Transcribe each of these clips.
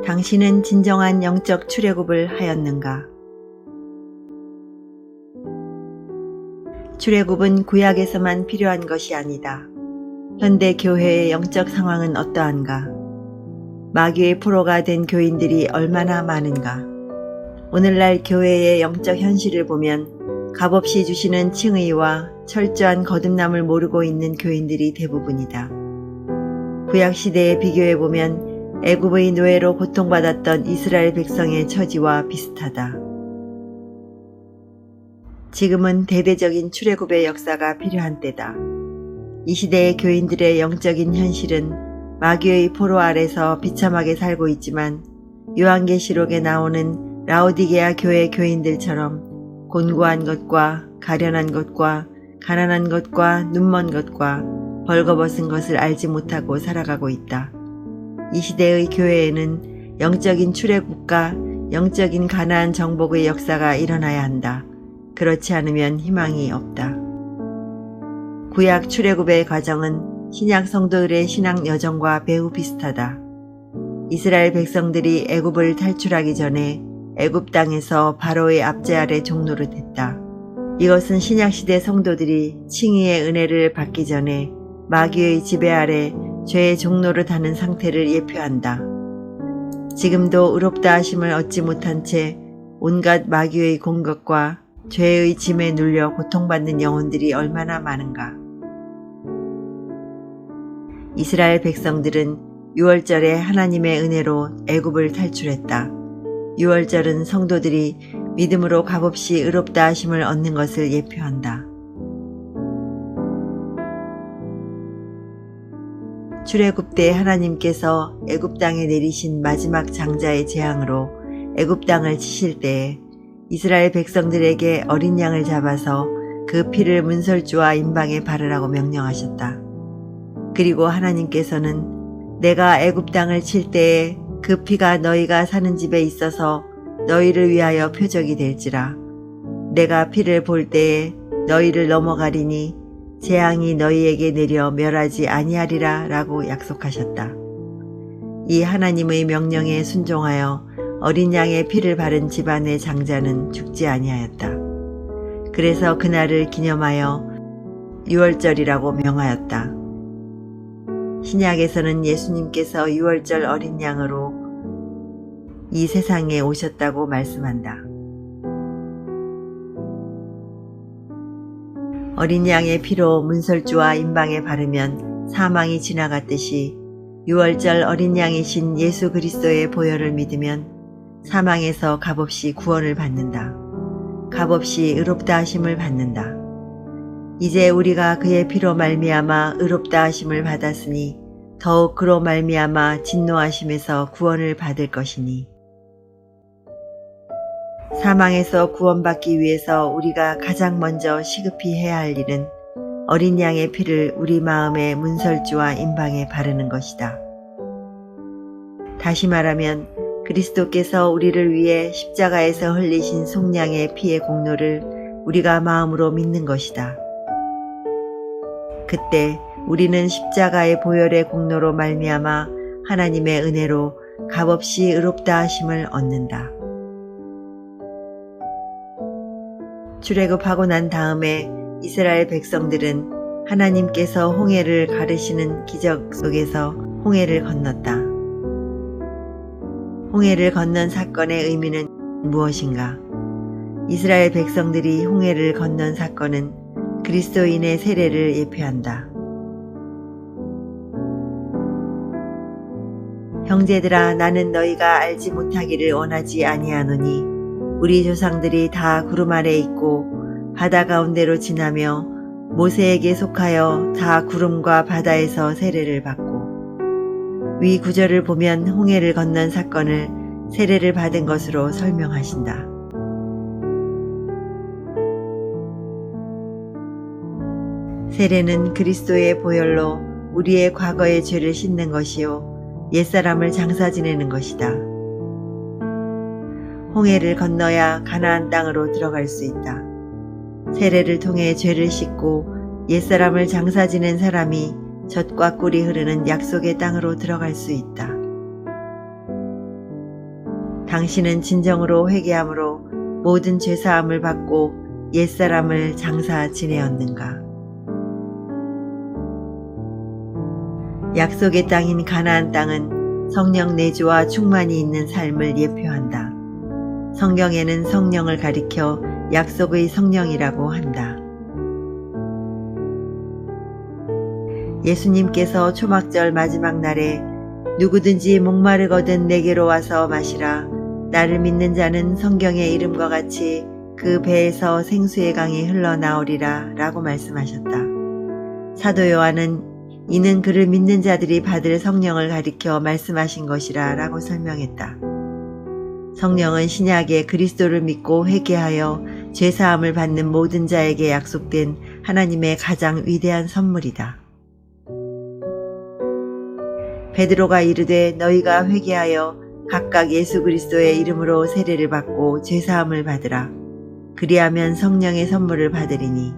당신은 진정한 영적 출애굽을 하였는가? 출애굽은 구약에서만 필요한 것이 아니다. 현대 교회의 영적 상황은 어떠한가? 마귀의 포로가 된 교인들이 얼마나 많은가? 오늘날 교회의 영적 현실을 보면 값없이 주시는 칭의와 철저한 거듭남을 모르고 있는 교인들이 대부분이다. 구약시대에 비교해보면 애굽의 노예로 고통받았던 이스라엘 백성의 처지와 비슷하다. 지금은 대대적인 출애굽의 역사가 필요한 때다. 이 시대의 교인들의 영적인 현실은 마귀의 포로 아래서 비참하게 살고 있지만 요한계시록에 나오는 라오디게아 교회 교인들처럼 곤고한 것과 가련한 것과 가난한 것과 눈먼 것과 벌거벗은 것을 알지 못하고 살아가고 있다. 이 시대의 교회에는 영적인 출애굽과 영적인 가나안 정복의 역사가 일어나야 한다. 그렇지 않으면 희망이 없다. 구약 출애굽의 과정은 신약 성도들의 신앙 여정과 매우 비슷하다. 이스라엘 백성들이 애굽을 탈출하기 전에 애굽 땅에서 바로의 압제 아래 종노릇 했다. 이것은 신약시대 성도들이 칭의의 은혜를 받기 전에 마귀의 지배 아래 죄의 종노릇 하는 상태를 예표한다. 지금도 의롭다 하심을 얻지 못한 채 온갖 마귀의 공격과 죄의 짐에 눌려 고통받는 영혼들이 얼마나 많은가. 이스라엘 백성들은 유월절에 하나님의 은혜로 애굽을 탈출했다. 유월절은 성도들이 믿음으로 값없이 의롭다 하심을 얻는 것을 예표한다. 출애굽 때 하나님께서 애굽 땅에 내리신 마지막 장자의 재앙으로 애굽 땅을 치실 때에 이스라엘 백성들에게 어린 양을 잡아서 그 피를 문설주와 임방에 바르라고 명령하셨다. 그리고 하나님께서는 내가 애굽 땅을 칠 때에 그 피가 너희가 사는 집에 있어서 너희를 위하여 표적이 될지라. 내가 피를 볼 때에 너희를 넘어가리니 재앙이 너희에게 내려 멸하지 아니하리라 라고 약속하셨다. 이 하나님의 명령에 순종하여 어린 양의 피를 바른 집안의 장자는 죽지 아니하였다. 그래서 그날을 기념하여 유월절이라고 명하였다. 신약에서는 예수님께서 유월절 어린 양으로 이 세상에 오셨다고 말씀한다. 어린 양의 피로 문설주와 임방에 바르면 사망이 지나갔듯이 유월절 어린 양이신 예수 그리스도의 보혈을 믿으면 사망에서 값없이 구원을 받는다. 값없이 의롭다 하심을 받는다. 이제 우리가 그의 피로 말미암아 의롭다 하심을 받았으니 더욱 그로 말미암아 진노하심에서 구원을 받을 것이니. 사망에서 구원받기 위해서 우리가 가장 먼저 시급히 해야 할 일은 어린 양의 피를 우리 마음의 문설주와 임방에 바르는 것이다. 다시 말하면 그리스도께서 우리를 위해 십자가에서 흘리신 속량의 피의 공로를 우리가 마음으로 믿는 것이다. 그때 우리는 십자가의 보혈의 공로로 말미암아 하나님의 은혜로 값없이 의롭다 하심을 얻는다. 출애굽하고 난 다음에 이스라엘 백성들은 하나님께서 홍해를 가르시는 기적 속에서 홍해를 건넜다. 홍해를 건넌 사건의 의미는 무엇인가? 이스라엘 백성들이 홍해를 건넌 사건은 그리스도인의 세례를 예표한다. 형제들아, 나는 너희가 알지 못하기를 원하지 아니하노니 우리 조상들이 다 구름 아래 있고 바다 가운데로 지나며 모세에게 속하여 다 구름과 바다에서 세례를 받고 위 구절을 보면 홍해를 건넌 사건을 세례를 받은 것으로 설명하신다. 세례는 그리스도의 보혈로 우리의 과거의 죄를 씻는 것이요 옛사람을 장사 지내는 것이다. 홍해를 건너야 가나안 땅으로 들어갈 수 있다. 세례를 통해 죄를 씻고 옛사람을 장사 지낸 사람이 젖과 꿀이 흐르는 약속의 땅으로 들어갈 수 있다. 당신은 진정으로 회개함으로 모든 죄사함을 받고 옛사람을 장사 지내었는가? 약속의 땅인 가나안 땅은 성령 내주와 충만이 있는 삶을 예표한다. 성경에는 성령을 가리켜 약속의 성령이라고 한다. 예수님께서 초막절 마지막 날에 누구든지 목마르거든 내게로 와서 마시라. 나를 믿는 자는 성경의 이름과 같이 그 배에서 생수의 강이 흘러나오리라 라고 말씀하셨다. 사도 요한은 이는 그를 믿는 자들이 받을 성령을 가리켜 말씀하신 것이라 라고 설명했다. 성령은 신약에 그리스도를 믿고 회개하여 죄사함을 받는 모든 자에게 약속된 하나님의 가장 위대한 선물이다. 베드로가 이르되 너희가 회개하여 각각 예수 그리스도의 이름으로 세례를 받고 죄사함을 받으라. 그리하면 성령의 선물을 받으리니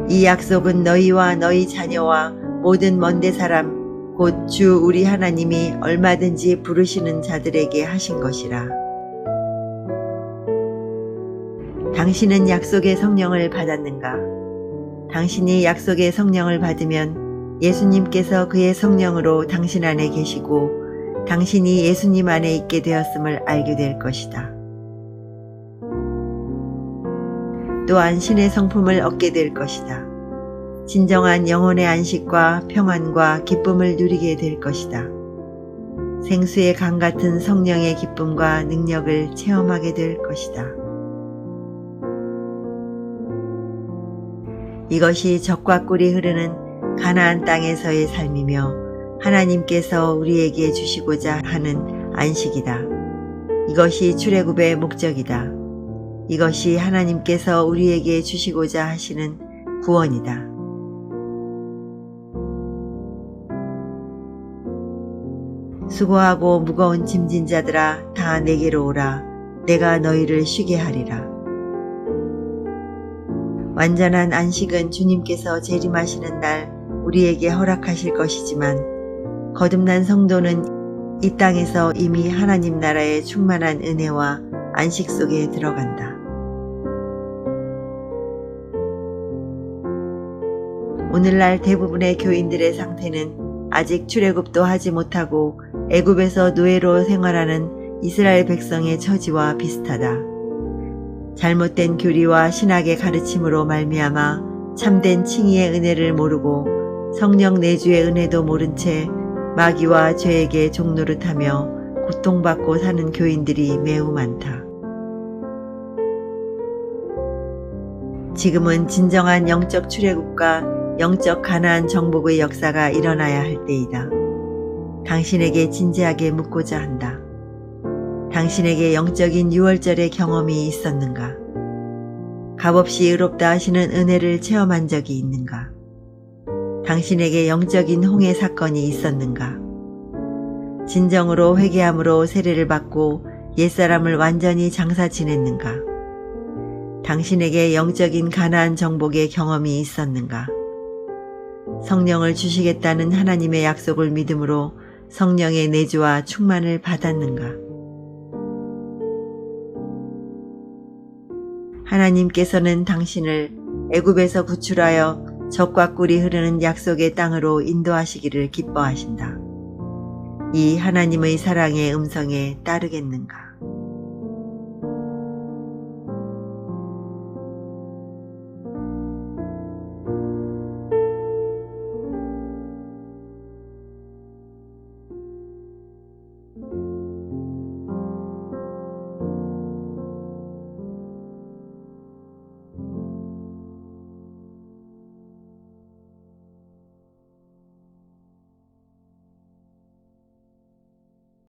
이 약속은 너희와 너희 자녀와 모든 먼데 사람 곧 주 우리 하나님이 얼마든지 부르시는 자들에게 하신 것이라. 당신은 약속의 성령을 받았는가? 당신이 약속의 성령을 받으면 예수님께서 그의 성령으로 당신 안에 계시고 당신이 예수님 안에 있게 되었음을 알게 될 것이다. 또한 신의 성품을 얻게 될 것이다. 진정한 영혼의 안식과 평안과 기쁨을 누리게 될 것이다. 생수의 강 같은 성령의 기쁨과 능력을 체험하게 될 것이다. 이것이 젖과 꿀이 흐르는 가나안 땅에서의 삶이며 하나님께서 우리에게 주시고자 하는 안식이다. 이것이 출애굽의 목적이다. 이것이 하나님께서 우리에게 주시고자 하시는 구원이다. 수고하고 무거운 짐진 자들아 다 내게로 오라. 내가 너희를 쉬게 하리라. 완전한 안식은 주님께서 재림하시는 날 우리에게 허락하실 것이지만 거듭난 성도는 이 땅에서 이미 하나님 나라의 충만한 은혜와 안식 속에 들어간다. 오늘날 대부분의 교인들의 상태는 아직 출애굽도 하지 못하고 애굽에서 노예로 생활하는 이스라엘 백성의 처지와 비슷하다. 잘못된 교리와 신학의 가르침으로 말미암아 참된 칭의의 은혜를 모르고 성령 내주의 은혜도 모른 채 마귀와 죄에게 종노릇하며 고통받고 사는 교인들이 매우 많다. 지금은 진정한 영적 출애굽과 영적 가나안 정복의 역사가 일어나야 할 때이다. 당신에게 진지하게 묻고자 한다. 당신에게 영적인 유월절의 경험이 있었는가? 값없이 의롭다 하시는 은혜를 체험한 적이 있는가? 당신에게 영적인 홍해 사건이 있었는가? 진정으로 회개함으로 세례를 받고 옛사람을 완전히 장사 지냈는가? 당신에게 영적인 가나안 정복의 경험이 있었는가? 성령을 주시겠다는 하나님의 약속을 믿음으로 성령의 내주와 충만을 받았는가? 하나님께서는 당신을 애굽에서 구출하여 젖과 꿀이 흐르는 약속의 땅으로 인도하시기를 기뻐하신다. 이 하나님의 사랑의 음성에 따르겠는가?